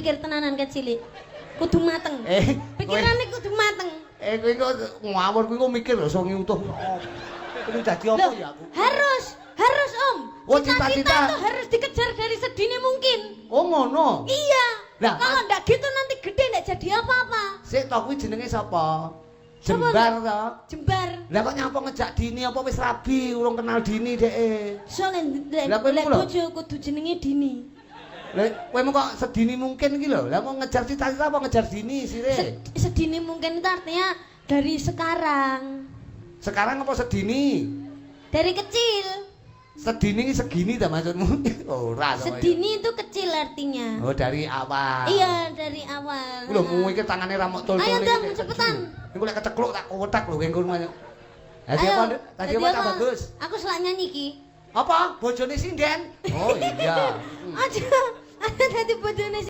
mikir tenanan kecilik. Kudu mateng. Pikirane kudu mateng. Kowe kok ngawur kowe mikir lho songi utuh. Kudu dadi apa ya aku? Harus Om. Oh, cita-cita itu harus dikejar dari sedini mungkin. Oh ngono. Iya. Lah, kalau ndak gitu nanti gede ndak jadi apa-apa. Sik tok kuwi jenenge sapa? Jembar to. Jembar. Lah kok nyapa ngejak Dini apa wis rabi urung kenal Dini dheke? Soale Lah, kowe lek ngono? bojo kudu jenenge Dini. Lah kowe mung kok sedini mungkin iki lho. Lah mau ngejar cita-cita apa ngejar Dini sire? Sedini mungkin itu artinya dari sekarang. Sekarang apa sedini? Dari kecil. Sedini segini ta maksudmu? Ora to. Sedini itu kecil artinya. Oh dari awal. Iya, dari awal. Lho mu iki tangane ra mok tol-tol. Ayo Dam, cepetan. Iku lek kecekluk tak kotak lho engko rumah. Tadi Ayo, apa? Tadi apa tak bagus? Aku selak nyanyi ki. Apa? Bojone sinden? Oh iya. Aja. Ada tadi bojone